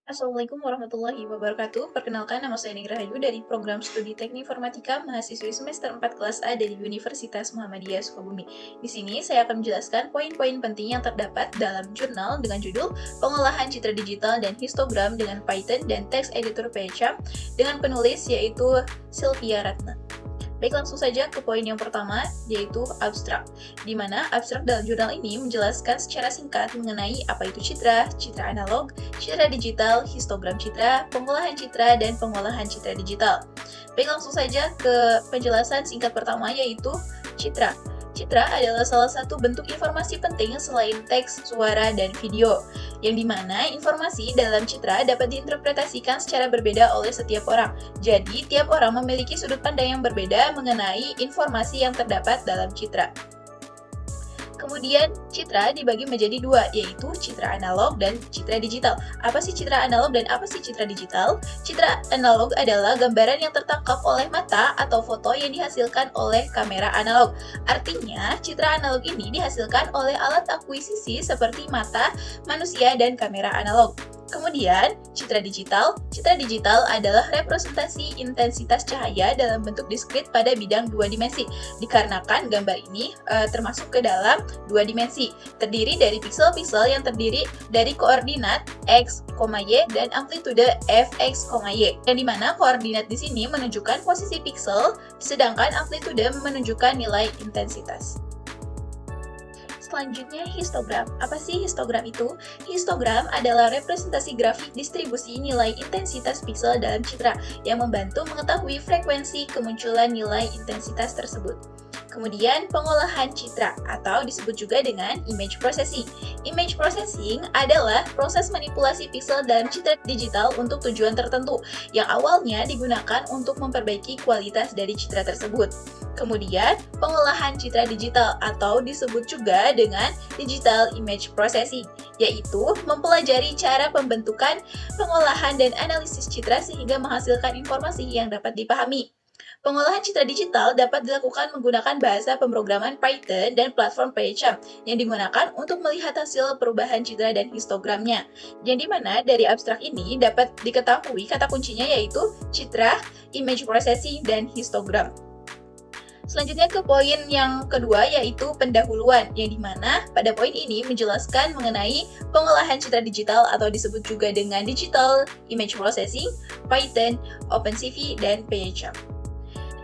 Assalamualaikum warahmatullahi wabarakatuh. Perkenalkan, nama saya Negra Rahayu dari Program Studi Teknik Informatika mahasiswi semester 4 kelas A dari Universitas Muhammadiyah Sukabumi. Di sini saya akan menjelaskan poin-poin penting yang terdapat dalam jurnal dengan judul Pengolahan Citra Digital dan Histogram dengan Python dan Text Editor PHP dengan penulis yaitu Sylvia Ratna. Baik, langsung saja ke poin yang pertama, yaitu abstrak. Di mana abstrak dalam jurnal ini menjelaskan secara singkat mengenai apa itu citra, citra analog, citra digital, histogram citra, pengolahan citra, dan pengolahan citra digital. Baik, langsung saja ke penjelasan singkat pertama, yaitu citra. Citra adalah salah satu bentuk informasi penting selain teks, suara, dan video, yang dimana informasi dalam citra dapat diinterpretasikan secara berbeda oleh setiap orang. Jadi, tiap orang memiliki sudut pandang yang berbeda mengenai informasi yang terdapat dalam citra. Kemudian, citra dibagi menjadi dua, yaitu citra analog dan citra digital. Apa sih citra analog dan apa sih citra digital? Citra analog adalah gambaran yang tertangkap oleh mata atau foto yang dihasilkan oleh kamera analog. Artinya, citra analog ini dihasilkan oleh alat akuisisi seperti mata, manusia, dan kamera analog. Kemudian, citra digital adalah representasi intensitas cahaya dalam bentuk diskrit pada bidang dua dimensi, dikarenakan gambar ini termasuk ke dalam dua dimensi, terdiri dari piksel-piksel yang terdiri dari koordinat x, y dan amplitude fx, y, yang dimana koordinat di sini menunjukkan posisi piksel, sedangkan amplitude menunjukkan nilai intensitas. Selanjutnya, histogram. Apa sih histogram itu? Histogram adalah representasi grafik distribusi nilai intensitas piksel dalam citra yang membantu mengetahui frekuensi kemunculan nilai intensitas tersebut. Kemudian, pengolahan citra atau disebut juga dengan image processing. Image processing adalah proses manipulasi piksel dalam citra digital untuk tujuan tertentu yang awalnya digunakan untuk memperbaiki kualitas dari citra tersebut. Kemudian, pengolahan citra digital atau disebut juga dengan digital image processing, yaitu mempelajari cara pembentukan, pengolahan, dan analisis citra sehingga menghasilkan informasi yang dapat dipahami. Pengolahan citra digital dapat dilakukan menggunakan bahasa pemrograman Python dan platform PHP yang digunakan untuk melihat hasil perubahan citra dan histogramnya. Yang dimana dari abstrak ini dapat diketahui kata kuncinya yaitu citra, image processing, dan histogram. Selanjutnya ke poin yang kedua yaitu pendahuluan, yang dimana pada poin ini menjelaskan mengenai pengolahan citra digital atau disebut juga dengan digital image processing, Python, OpenCV, dan PHP.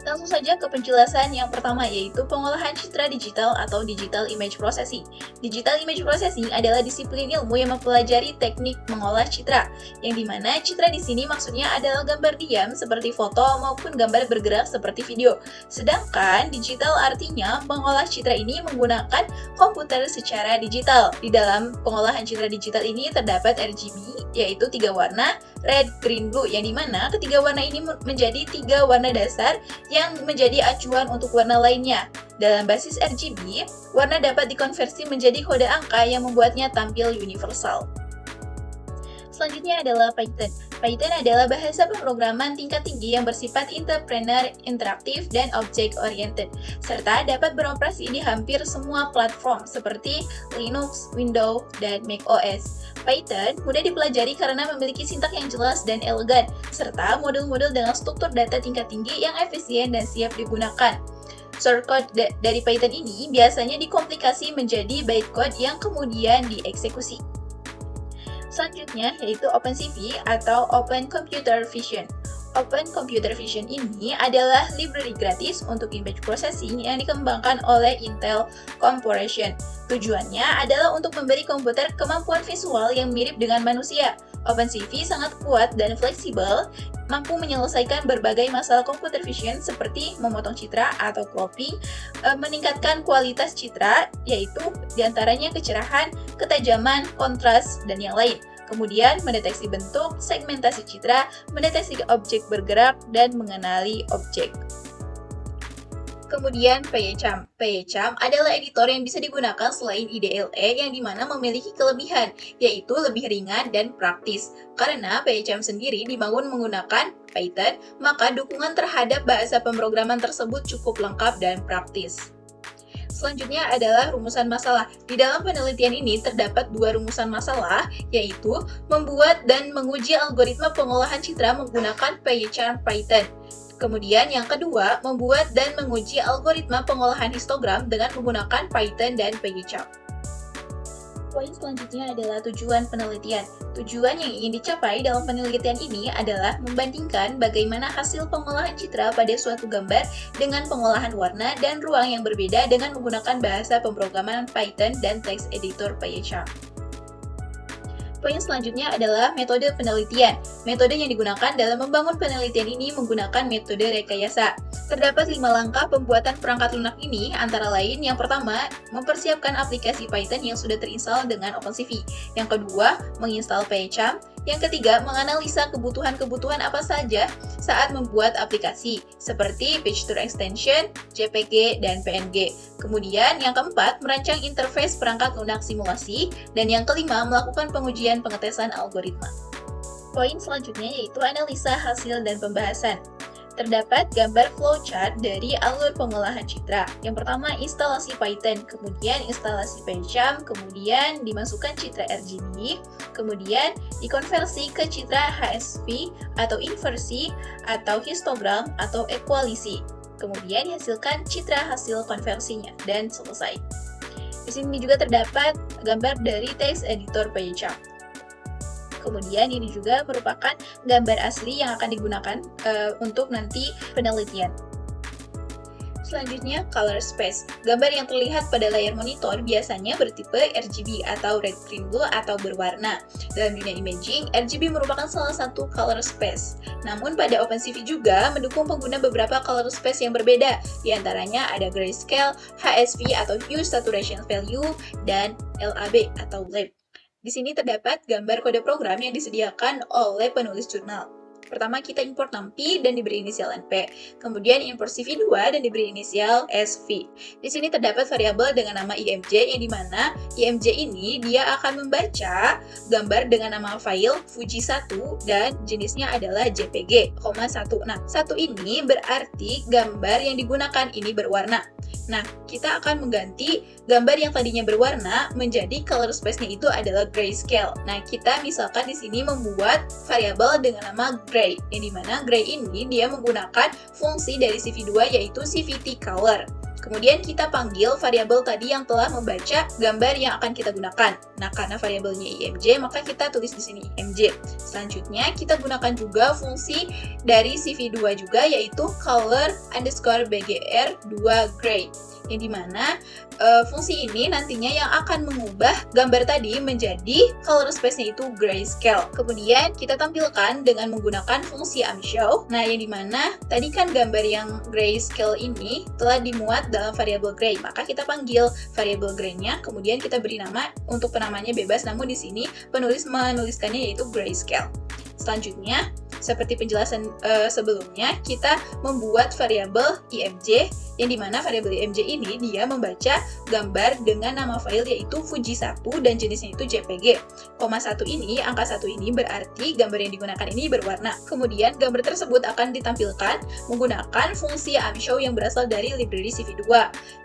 Langsung saja ke penjelasan yang pertama yaitu pengolahan citra digital atau digital image processing. Digital image processing adalah disiplin ilmu yang mempelajari teknik mengolah citra, yang dimana citra di sini maksudnya adalah gambar diam seperti foto maupun gambar bergerak seperti video. Sedangkan digital artinya mengolah citra ini menggunakan komputer secara digital. Di dalam pengolahan citra digital ini terdapat RGB, yaitu tiga warna, red, green, blue, yang dimana ketiga warna ini menjadi tiga warna dasar yang menjadi acuan untuk warna lainnya. Dalam basis RGB, warna dapat dikonversi menjadi kode angka yang membuatnya tampil universal. Selanjutnya adalah Python. Python adalah bahasa pemrograman tingkat tinggi yang bersifat entrepreneur, interaktif, dan object-oriented, serta dapat beroperasi di hampir semua platform seperti Linux, Windows, dan macOS. Python mudah dipelajari karena memiliki sintak yang jelas dan elegan, serta modul-modul dengan struktur data tingkat tinggi yang efisien dan siap digunakan. Shortcode dari Python ini biasanya dikomplikasi menjadi bytecode yang kemudian dieksekusi. Selanjutnya yaitu OpenCV atau Open Computer Vision. Open Computer Vision ini adalah library gratis untuk image processing yang dikembangkan oleh Intel Corporation. Tujuannya adalah untuk memberi komputer kemampuan visual yang mirip dengan manusia. OpenCV sangat kuat dan fleksibel, mampu menyelesaikan berbagai masalah computer vision seperti memotong citra atau cropping, meningkatkan kualitas citra, yaitu diantaranya kecerahan, ketajaman, kontras, dan yang lain. Kemudian mendeteksi bentuk, segmentasi citra, mendeteksi objek bergerak, dan mengenali objek. Kemudian PyCharm. PyCharm adalah editor yang bisa digunakan selain IDLE yang dimana memiliki kelebihan, yaitu lebih ringan dan praktis. Karena PyCharm sendiri dibangun menggunakan Python, maka dukungan terhadap bahasa pemrograman tersebut cukup lengkap dan praktis. Selanjutnya adalah rumusan masalah. Di dalam penelitian ini terdapat dua rumusan masalah, yaitu membuat dan menguji algoritma pengolahan citra menggunakan PyCharm Python. Kemudian yang kedua, membuat dan menguji algoritma pengolahan histogram dengan menggunakan Python dan PyCharm. Poin selanjutnya adalah tujuan penelitian. Tujuan yang ingin dicapai dalam penelitian ini adalah membandingkan bagaimana hasil pengolahan citra pada suatu gambar dengan pengolahan warna dan ruang yang berbeda dengan menggunakan bahasa pemrograman Python dan text editor PyCharm. Poin selanjutnya adalah metode penelitian. Metode yang digunakan dalam membangun penelitian ini menggunakan metode rekayasa. Terdapat 5 langkah pembuatan perangkat lunak ini, antara lain yang pertama, mempersiapkan aplikasi Python yang sudah terinstall dengan OpenCV. Yang kedua, menginstal PyCharm. Yang ketiga, menganalisa kebutuhan-kebutuhan apa saja saat membuat aplikasi, seperti picture extension, JPG, dan PNG. Kemudian, yang keempat, merancang interface perangkat lunak simulasi. Dan yang kelima, melakukan pengujian pengetesan algoritma. Poin selanjutnya yaitu analisa hasil dan pembahasan. Terdapat gambar flowchart dari alur pengolahan citra. Yang pertama, instalasi Python, kemudian instalasi PyCharm, kemudian dimasukkan citra RGB, kemudian dikonversi ke citra HSV atau inversi, atau histogram, atau equalisi. Kemudian dihasilkan citra hasil konversinya, dan selesai. Di sini juga terdapat gambar dari text editor PyCharm. Kemudian ini juga merupakan gambar asli yang akan digunakan untuk nanti penelitian. Selanjutnya, color space. Gambar yang terlihat pada layar monitor biasanya bertipe RGB atau red, green, blue atau berwarna. Dalam dunia imaging, RGB merupakan salah satu color space. Namun pada OpenCV juga mendukung pengguna beberapa color space yang berbeda. Di antaranya ada grayscale, HSV atau hue saturation value, dan LAB atau LAB. Di sini terdapat gambar kode program yang disediakan oleh penulis jurnal. Pertama, kita import NumPy dan diberi inisial NP. Kemudian import CV2 dan diberi inisial SV. Di sini terdapat variabel dengan nama imj, yang dimana imj ini dia akan membaca gambar dengan nama file Fuji1 dan jenisnya adalah JPG, 1. Nah, 1 ini berarti gambar yang digunakan ini berwarna. Nah, kita akan mengganti gambar yang tadinya berwarna menjadi color space-nya itu adalah grayscale. Nah, kita misalkan di sini membuat variabel dengan nama gray, yang dimana gray ini dia menggunakan fungsi dari CV2 yaitu CVT color. Kemudian kita panggil variabel tadi yang telah membaca gambar yang akan kita gunakan. Nah, karena variabelnya imj, maka kita tulis di sini imj. Selanjutnya, kita gunakan juga fungsi dari CV2 juga, yaitu color_bgr2 gray. Yang dimana fungsi ini nantinya yang akan mengubah gambar tadi menjadi color space-nya itu grayscale. Kemudian kita tampilkan dengan menggunakan fungsi unshow. Nah, yang dimana tadi kan gambar yang grayscale ini telah dimuat dalam variabel gray, maka kita panggil variabel gray-nya, kemudian kita beri nama, untuk penamanya bebas, namun di sini penulis menuliskannya yaitu grayscale. Selanjutnya, seperti penjelasan sebelumnya, kita membuat variabel imj, yang dimana variabel imj ini dia membaca gambar dengan nama file yaitu Fuji1 dan jenisnya itu JPG. 1 ini, angka 1 ini berarti gambar yang digunakan ini berwarna. Kemudian gambar tersebut akan ditampilkan menggunakan fungsi unshow yang berasal dari library CV2.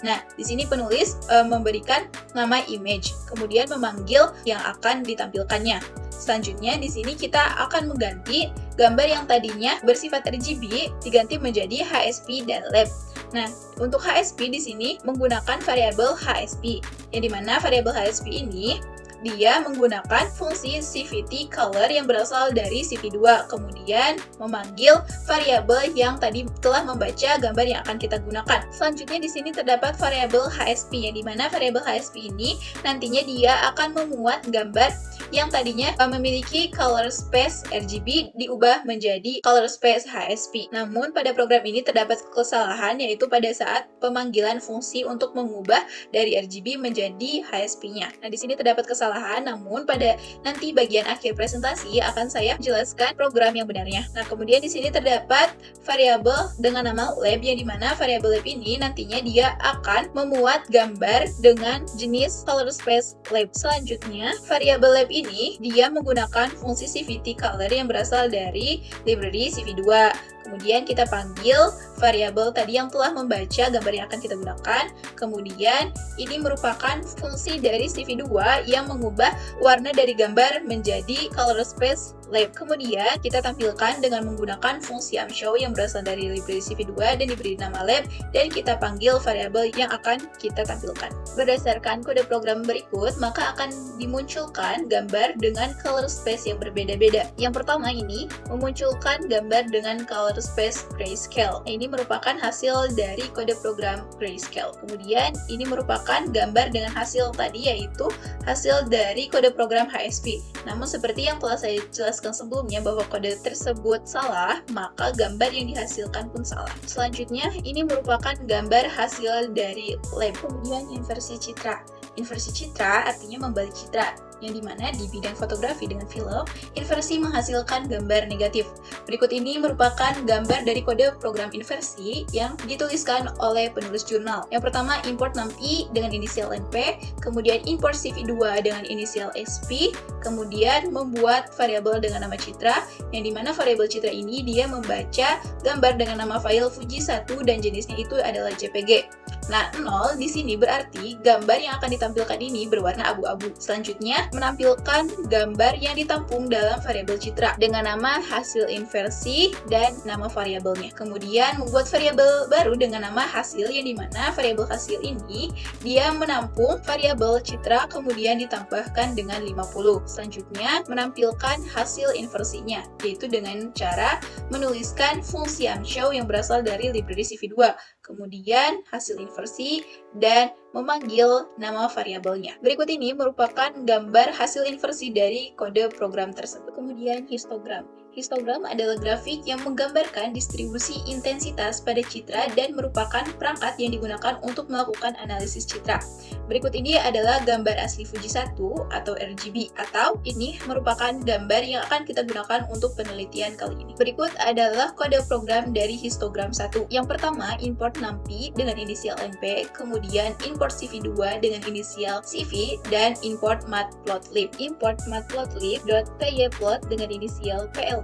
Nah, di sini penulis memberikan nama image, kemudian memanggil yang akan ditampilkannya. Selanjutnya di sini kita akan mengganti gambar yang tadinya bersifat RGB diganti menjadi HSP dan LAB. Nah, untuk HSP di sini menggunakan variabel HSP, yang dimana variabel HSP ini dia menggunakan fungsi CVT color yang berasal dari CV2, kemudian memanggil variabel yang tadi telah membaca gambar yang akan kita gunakan. Selanjutnya di sini terdapat variabel HSP, yang dimana variabel HSP ini nantinya dia akan memuat gambar yang tadinya memiliki color space RGB diubah menjadi color space HSP. Namun pada program ini terdapat kesalahan, yaitu pada saat pemanggilan fungsi untuk mengubah dari RGB menjadi HSP-nya. Nah, di sini terdapat kesalahan, namun pada nanti bagian akhir presentasi akan saya jelaskan program yang benarnya. Nah, kemudian di sini terdapat variabel dengan nama lab, yang dimana variabel lab ini nantinya dia akan memuat gambar dengan jenis color space lab. Selanjutnya, variabel lab ini dia menggunakan fungsi CVT color yang berasal dari library CV2. Kemudian kita panggil variabel tadi yang telah membaca gambar yang akan kita gunakan. Kemudian ini merupakan fungsi dari CV2 yang mengubah warna dari gambar menjadi color space lab. Kemudian kita tampilkan dengan menggunakan fungsi amshow yang berasal dari library CV2 dan diberi nama lab, dan kita panggil variabel yang akan kita tampilkan. Berdasarkan kode program berikut, maka akan dimunculkan gambar dengan color space yang berbeda-beda. Yang pertama ini memunculkan gambar dengan color space grayscale. Ini merupakan hasil dari kode program grayscale. Kemudian ini merupakan gambar dengan hasil tadi, yaitu hasil dari kode program HSP. Namun seperti yang telah saya jelaskan sebelumnya bahwa kode tersebut salah, maka gambar yang dihasilkan pun salah. Selanjutnya, ini merupakan gambar hasil dari lab. Kemudian inversi citra. Inversi citra artinya membalik citra, yang dimana di bidang fotografi dengan film, inversi menghasilkan gambar negatif. Berikut ini merupakan gambar dari kode program inversi yang dituliskan oleh penulis jurnal. Yang pertama, import numpy dengan inisial NP, kemudian import CV2 dengan inisial SP, kemudian membuat variabel dengan nama citra, yang dimana variabel citra ini dia membaca gambar dengan nama file Fuji1 dan jenisnya itu adalah JPG. Nah, 0 di sini berarti gambar yang akan ditampilkan ini berwarna abu-abu. Selanjutnya, menampilkan gambar yang ditampung dalam variabel citra dengan nama hasil inversi dan nama variabelnya. Kemudian, membuat variabel baru dengan nama hasil, yang dimana variabel hasil ini dia menampung variabel citra kemudian ditambahkan dengan 50. Selanjutnya, menampilkan hasil inversinya, yaitu dengan cara menuliskan fungsi amshow yang berasal dari library CV2. Kemudian hasil inversi dan memanggil nama variabelnya. Berikut ini merupakan gambar hasil inversi dari kode program tersebut. Kemudian histogram. Histogram adalah grafik yang menggambarkan distribusi intensitas pada citra dan merupakan perangkat yang digunakan untuk melakukan analisis citra. Berikut ini adalah gambar asli Fuji1 atau RGB, atau ini merupakan gambar yang akan kita gunakan untuk penelitian kali ini. Berikut adalah kode program dari histogram 1. Yang pertama, import numpy dengan inisial NP, kemudian import CV2 dengan inisial CV, dan import matplotlib. Import matplotlib.pyplot dengan inisial PL,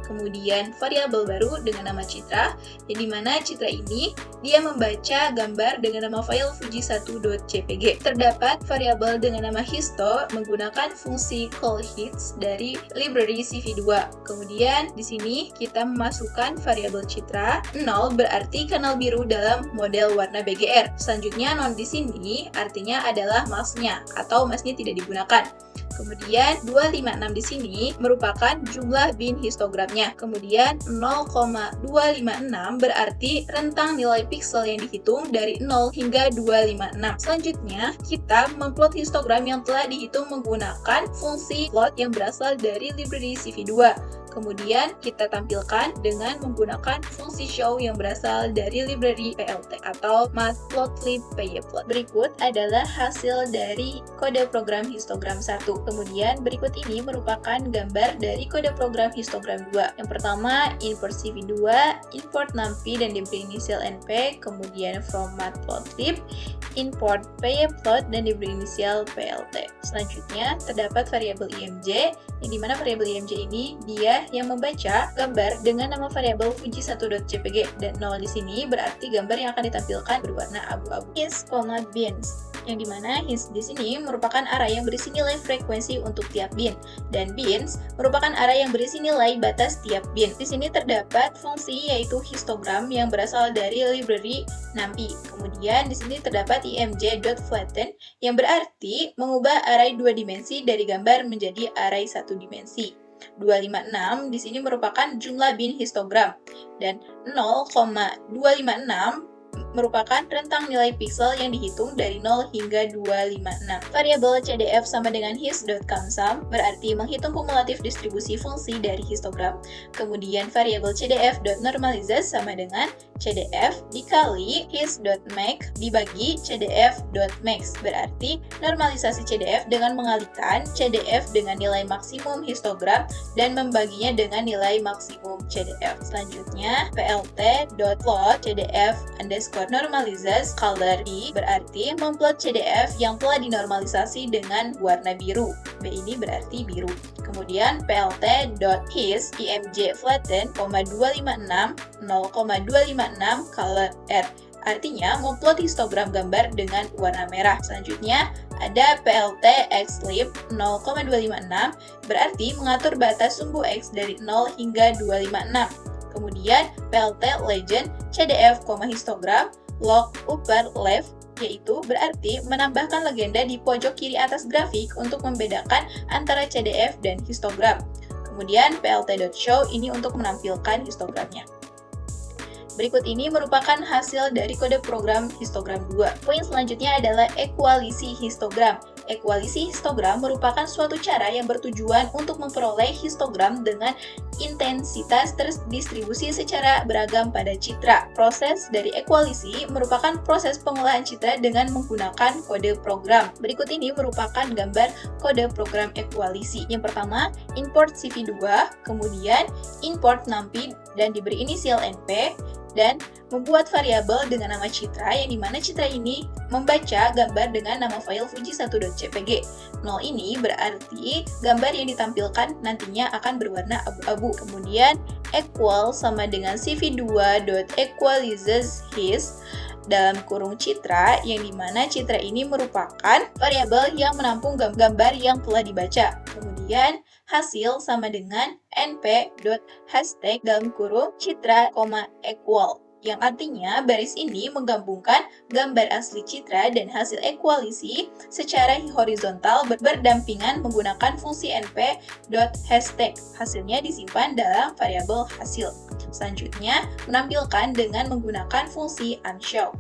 kemudian variabel baru dengan nama citra, yang dimana citra ini dia membaca gambar dengan nama file fuji1.jpg. Terdapat variabel dengan nama histo menggunakan fungsi call hits dari library CV2. Kemudian di sini kita memasukkan variabel citra. 0 berarti kanal biru dalam model warna BGR. Selanjutnya non di sini artinya adalah masknya atau masknya tidak digunakan. Kemudian 256 di sini merupakan jumlah bin histogramnya. Kemudian 0,256 berarti rentang nilai piksel yang dihitung dari 0 hingga 256. Selanjutnya, kita memplot histogram yang telah dihitung menggunakan fungsi plot yang berasal dari library CV2. Kemudian kita tampilkan dengan menggunakan fungsi show yang berasal dari library PLT atau matplotlib.pyplot. Berikut adalah hasil dari kode program histogram 1. Kemudian berikut ini merupakan gambar dari kode program histogram 2. Yang pertama, import CV2, import numpy dan diberi inisial NP, kemudian from matplotlib, import pyplot dan diberi inisial PLT. Selanjutnya, terdapat variabel IMG, yang dimana variabel IMG ini dia yang membaca gambar dengan nama variabel fuji1.jpg, dan 0 di sini berarti gambar yang akan ditampilkan berwarna abu-abu. His, bins, yang dimana his di sini merupakan array yang berisi nilai frekuensi untuk tiap bin, dan bins merupakan array yang berisi nilai batas tiap bin. Di sini terdapat fungsi yaitu histogram yang berasal dari library numpy. Kemudian di sini terdapat img.flatten yang berarti mengubah array 2 dimensi dari gambar menjadi array 1 dimensi. 256 di sini merupakan jumlah bin histogram, dan 0,256 merupakan rentang nilai piksel yang dihitung dari 0 hingga 256. Variabel CDF sama dengan his.countsum berarti menghitung kumulatif distribusi fungsi dari histogram. Kemudian variabel CDF.normalizes sama dengan CDF dikali his.make dibagi CDF.max, berarti normalisasi CDF dengan mengalihkan CDF dengan nilai maksimum histogram dan membaginya dengan nilai maksimum CDF. Selanjutnya plt.plot CDF_max normalizes color. I berarti memplot CDF yang telah dinormalisasi dengan warna biru. B ini berarti biru. Kemudian plt.his imj flatten, 256 0,256 color R. Artinya memplot histogram gambar dengan warna merah. Selanjutnya ada plt xlib 0,256 berarti mengatur batas sumbu X dari 0 hingga 256. Kemudian plt legend CDF, histogram log upper left yaitu berarti menambahkan legenda di pojok kiri atas grafik untuk membedakan antara CDF dan histogram. Kemudian plt.show ini untuk menampilkan histogramnya. Berikut ini merupakan hasil dari kode program histogram 2. Poin selanjutnya adalah ekualisi histogram. Ekualisi histogram merupakan suatu cara yang bertujuan untuk memperoleh histogram dengan intensitas terdistribusi secara beragam pada citra. Proses dari ekualisi merupakan proses pengolahan citra dengan menggunakan kode program. Berikut ini merupakan gambar kode program ekualisi. Yang pertama, import CV2, kemudian import numpy dan diberi inisial NP, dan membuat variabel dengan nama citra yang dimana citra ini membaca gambar dengan nama file fuji1.jpg. 0 ini berarti gambar yang ditampilkan nantinya akan berwarna abu-abu. Kemudian equal sama dengan cv2.equalizes his dalam kurung citra yang dimana citra ini merupakan variabel yang menampung gambar yang telah dibaca. Kemudian hasil sama dengan np.hashtag dalam kurung citra, equal. Yang artinya baris ini menggabungkan gambar asli citra dan hasil ekualisi secara horizontal berdampingan menggunakan fungsi np.hashtag. Hasilnya disimpan dalam variabel hasil. Selanjutnya, menampilkan dengan menggunakan fungsi unshow.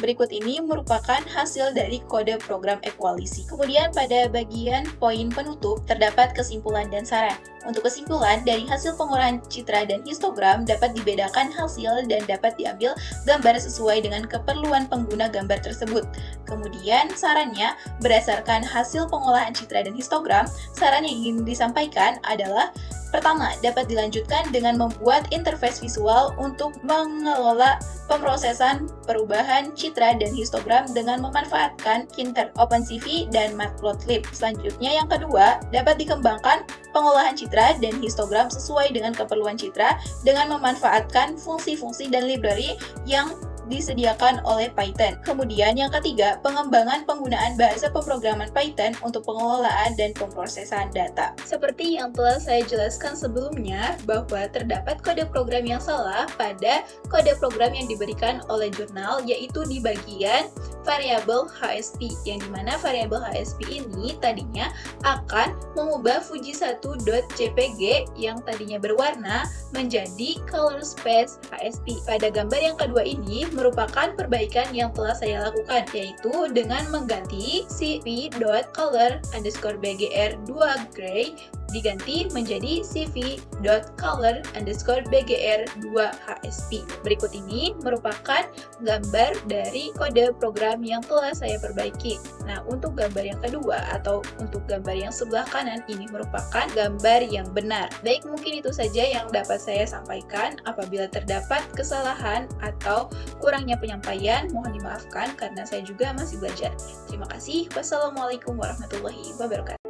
Berikut ini merupakan hasil dari kode program ekualisi. Kemudian pada bagian poin penutup terdapat kesimpulan dan saran. Untuk kesimpulan, dari hasil pengolahan citra dan histogram dapat dibedakan hasil dan dapat diambil gambar sesuai dengan keperluan pengguna gambar tersebut. Kemudian sarannya, berdasarkan hasil pengolahan citra dan histogram, saran yang ingin disampaikan adalah pertama, dapat dilanjutkan dengan membuat interface visual untuk mengelola pemrosesan perubahan citra dan histogram dengan memanfaatkan Kinter, OpenCV, dan Matplotlib. Selanjutnya yang kedua, dapat dikembangkan pengolahan citra dan histogram sesuai dengan keperluan citra dengan memanfaatkan fungsi-fungsi dan library yang disediakan oleh Python. Kemudian yang ketiga, pengembangan penggunaan bahasa pemrograman Python untuk pengelolaan dan pemrosesan data. Seperti yang telah saya jelaskan sebelumnya, bahwa terdapat kode program yang salah pada kode program yang diberikan oleh jurnal, yaitu di bagian variabel HSP, yang dimana variabel HSP ini tadinya akan mengubah fuji1.jpg yang tadinya berwarna menjadi color space HSP. Pada gambar yang kedua ini merupakan perbaikan yang telah saya lakukan, yaitu dengan mengganti cv.color_bgr2 gray diganti menjadi cv.color_bgr2hsp. Berikut ini merupakan gambar dari kode program yang telah saya perbaiki. Nah, untuk gambar yang kedua atau untuk gambar yang sebelah kanan ini merupakan gambar yang benar. Baik, mungkin itu saja yang dapat saya sampaikan. Apabila terdapat kesalahan atau kurangnya penyampaian, mohon dimaafkan karena saya juga masih belajar. Terima kasih. Wassalamualaikum warahmatullahi wabarakatuh.